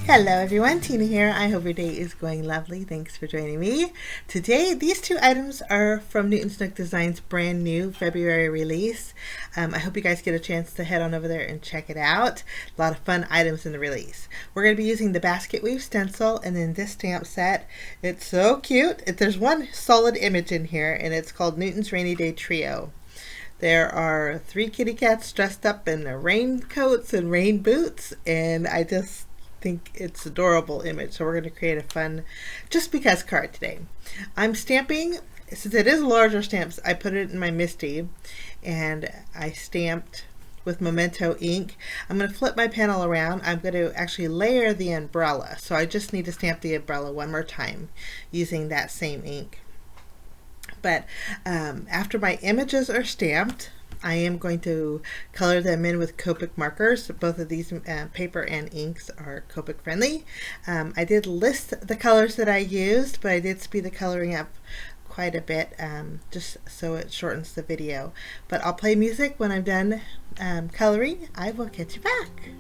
Hello everyone, Tina here. I hope your day is going lovely. Thanks for joining me. Today, these two items are from Newton's Nook Design's brand new February release. I hope you guys get a chance to head on over there and check it out. A lot of fun items in the release. We're going to be using the basket weave stencil and then this stamp set. It's so cute. There's one solid image in here and it's called Newton's Rainy Day Trio. There are 3 kitty cats dressed up in their raincoats and rain boots, and I just think it's adorable image. So we're going to create a fun just because card today. I'm stamping, since it is larger stamps, I put it in my MISTI and I stamped with Memento ink. I'm going to flip my panel around. I'm going to actually layer the umbrella. So I just need to stamp the umbrella one more time using that same ink. But after my images are stamped, I am going to color them in with Copic markers. Both of these paper and inks are Copic friendly. I did list the colors that I used, but I did speed the coloring up quite a bit just so it shortens the video. But I'll play music when I'm done coloring. I will catch you back.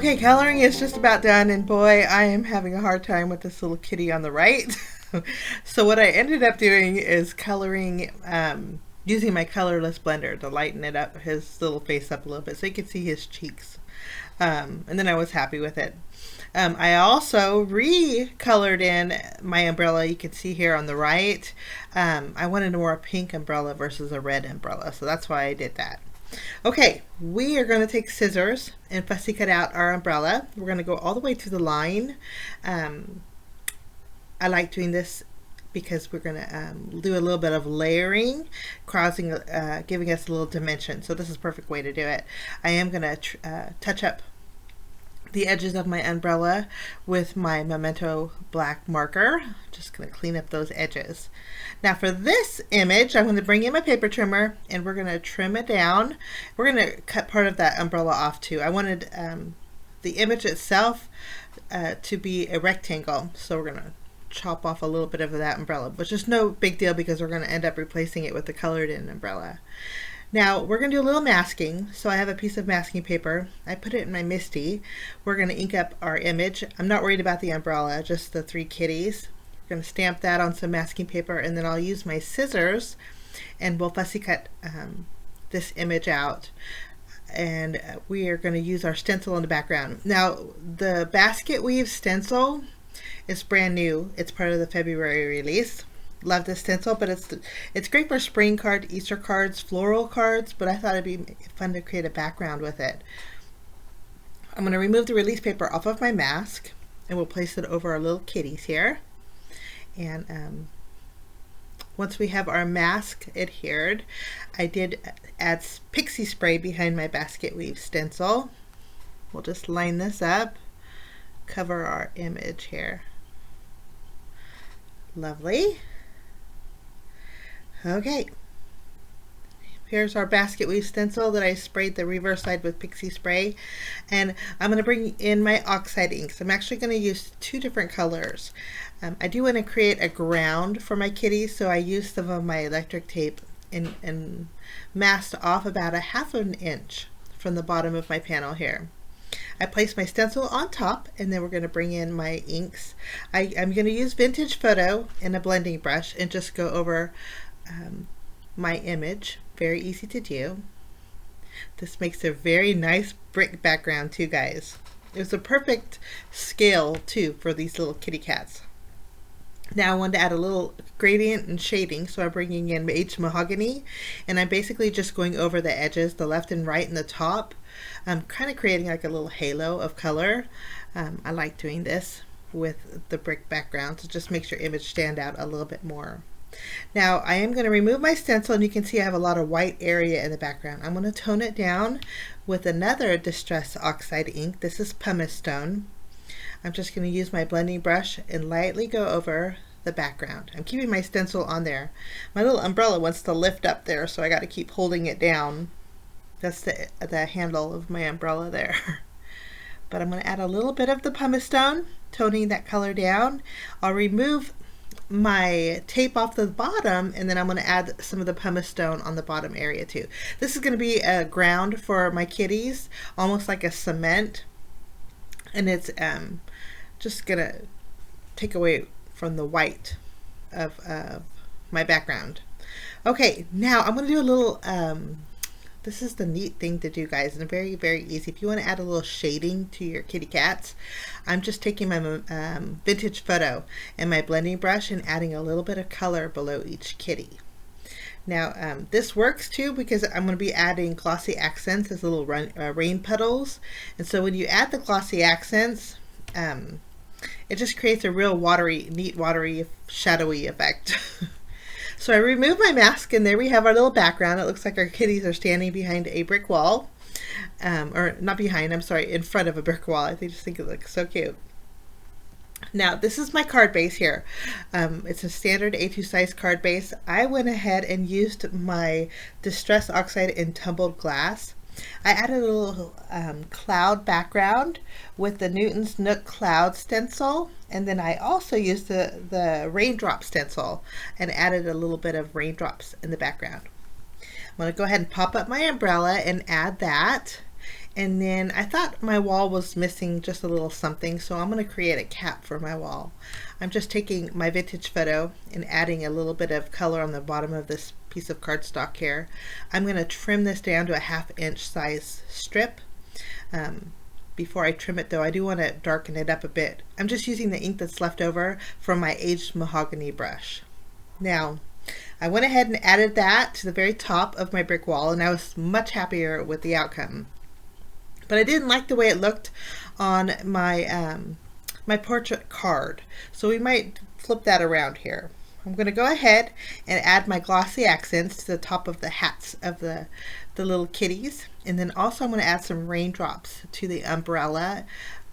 Okay, coloring is just about done, and boy, I am having a hard time with this little kitty on the right. So what I ended up doing is coloring, using my colorless blender to lighten it up, his little face up a little bit so you can see his cheeks. And then I was happy with it. I also recolored in my umbrella. You can see here on the right. I wanted a more pink umbrella versus a red umbrella, so that's why I did that. Okay, we are going to take scissors and fussy cut out our umbrella. We're going to go all the way to the line. I like doing this because we're going to do a little bit of layering, giving us a little dimension. So this is a perfect way to do it. I am going to touch up the edges of my umbrella with my Memento black marker. Just going to clean up those edges. Now for this image, I'm going to bring in my paper trimmer and we're going to trim it down. We're going to cut part of that umbrella off too. I wanted the image itself to be a rectangle, so we're going to chop off a little bit of that umbrella, which is no big deal because we're going to end up replacing it with the colored in umbrella. Now we're going to do a little masking. So I have a piece of masking paper. I put it in my MISTI. We're going to ink up our image. I'm not worried about the umbrella, just the three kitties. We're going to stamp that on some masking paper, and then I'll use my scissors and we'll fussy cut this image out. And we are going to use our stencil in the background. Now the basket weave stencil is brand new. It's part of the February release. Love this stencil, but it's great for spring cards, Easter cards, floral cards, but I thought it'd be fun to create a background with it. I'm going to remove the release paper off of my mask and we'll place it over our little kitties here. And once we have our mask adhered, I did add pixie spray behind my basket weave stencil. We'll just line this up, cover our image here. Lovely. Okay, here's our basket weave stencil that I sprayed the reverse side with pixie spray, and I'm going to bring in my oxide inks. I'm actually going to use two different colors. I do want to create a ground for my kitties, so I used some of my electric tape and masked off about a ½ an inch from the bottom of my panel here. I placed my stencil on top, and then we're going to bring in my inks. I'm going to use Vintage Photo and a blending brush and just go over my image. Very easy to do. This makes a very nice brick background too, guys. It was a perfect scale too for these little kitty cats. Now I wanted to add a little gradient and shading, so I'm bringing in H Mahogany, and I'm basically just going over the edges, the left and right and the top. I'm kind of creating like a little halo of color. I like doing this with the brick background, so it just makes your image stand out a little bit more. Now I am going to remove my stencil, and you can see I have a lot of white area in the background. I'm going to tone it down with another Distress Oxide ink. This is Pumice Stone. I'm just going to use my blending brush and lightly go over the background. I'm keeping my stencil on there. My little umbrella wants to lift up there, so I got to keep holding it down. That's the handle of my umbrella there. But I'm going to add a little bit of the Pumice Stone, toning that color down. I'll remove my tape off the bottom, and then I'm going to add some of the Pumice Stone on the bottom area too. This is going to be a ground for my kitties, almost like a cement, and it's just going to take away from the white of my background. Okay, now I'm going to do a little this is the neat thing to do, guys, and very, very easy. If you want to add a little shading to your kitty cats, I'm just taking my Vintage Photo and my blending brush and adding a little bit of color below each kitty. Now this works too because I'm going to be adding glossy accents as little rain puddles, and so when you add the glossy accents, it just creates a real watery, neat, watery, shadowy effect. So I remove my mask, and there we have our little background. It looks like our kitties are standing behind a brick wall. Or not behind, I'm sorry, in front of a brick wall. I just think it looks so cute. Now this is my card base here. It's a standard A2 size card base. I went ahead and used my Distress Oxide in tumbled glass. I added a little cloud background with the Newton's Nook cloud stencil, and then I also used the raindrop stencil and added a little bit of raindrops in the background. I'm going to go ahead and pop up my umbrella and add that, And then I thought my wall was missing just a little something, so I'm going to create a cap for my wall. I'm just taking my vintage photo and adding a little bit of color on the bottom of this piece of cardstock here. I'm going to trim this down to a 1/2 inch size strip. Before I trim it though, I do want to darken it up a bit. I'm just using the ink that's left over from my aged mahogany brush. Now, I went ahead and added that to the very top of my brick wall, and I was much happier with the outcome. But I didn't like the way it looked on my my portrait card, so we might flip that around here. I'm going to go ahead and add my glossy accents to the top of the hats of the little kitties, and then also I'm going to add some raindrops to the umbrella.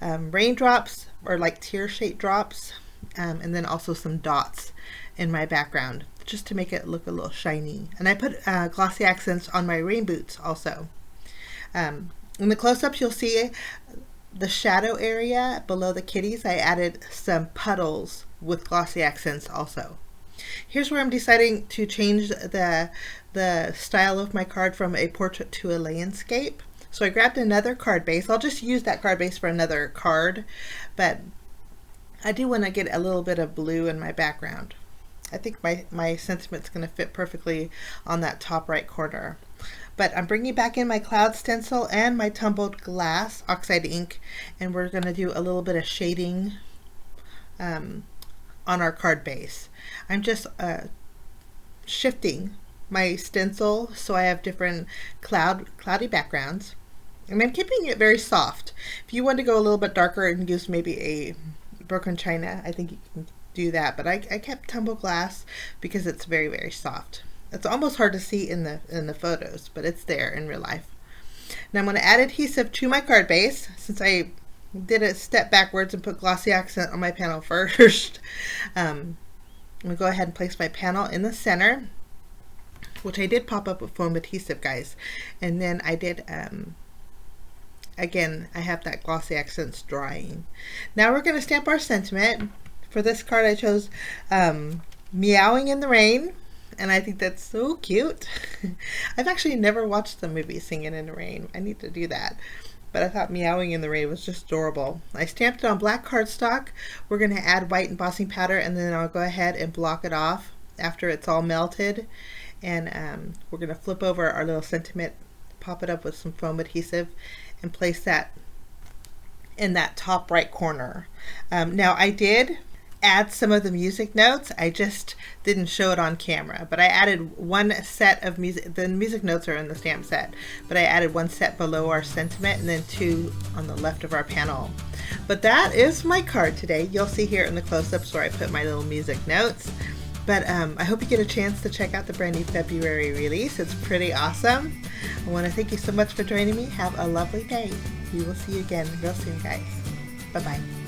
Raindrops are like tear-shaped drops, and then also some dots in my background just to make it look a little shiny. And I put glossy accents on my rain boots also. In the close-ups you'll see the shadow area below the kitties. I added some puddles with glossy accents also. Here's where I'm deciding to change the style of my card from a portrait to a landscape. So I grabbed another card base. I'll just use that card base for another card, but I do want to get a little bit of blue in my background. I think my sentiment's going to fit perfectly on that top right corner. But I'm bringing back in my cloud stencil and my tumbled glass oxide ink, and we're going to do a little bit of shading on our card base. I'm just shifting my stencil so I have different cloudy backgrounds, and I'm keeping it very soft. If you want to go a little bit darker and use maybe a broken china, I think you can do that, but I kept tumbled glass because it's very, very soft. It's almost hard to see in the photos, but it's there in real life. Now I'm going to add adhesive to my card base, since I did a step backwards and put glossy accent on my panel first. I'm going to go ahead and place my panel in the center, which I did pop up with foam adhesive, guys. And then I did, again, I have that glossy accents drying. Now we're going to stamp our sentiment. For this card I chose Meow-ing in the Rain, and I think that's so cute. I've actually never watched the movie Singing in the Rain. I need to do that. But I thought Meow-ing in the Rain was just adorable. I stamped it on black cardstock. We're going to add white embossing powder, and then I'll go ahead and block it off after it's all melted. And we're going to flip over our little sentiment, pop it up with some foam adhesive, and place that in that top right corner. Now I did add some of the music notes. I just didn't show it on camera, but I added one set of music. The music notes are in the stamp set, but I added one set below our sentiment and then two on the left of our panel. But that is my card today. You'll see here in the close-ups where I put my little music notes. But I hope you get a chance to check out the brand new February release. It's pretty awesome. I want to thank you so much for joining me. Have a lovely day. We will see you again real soon, guys. Bye-bye.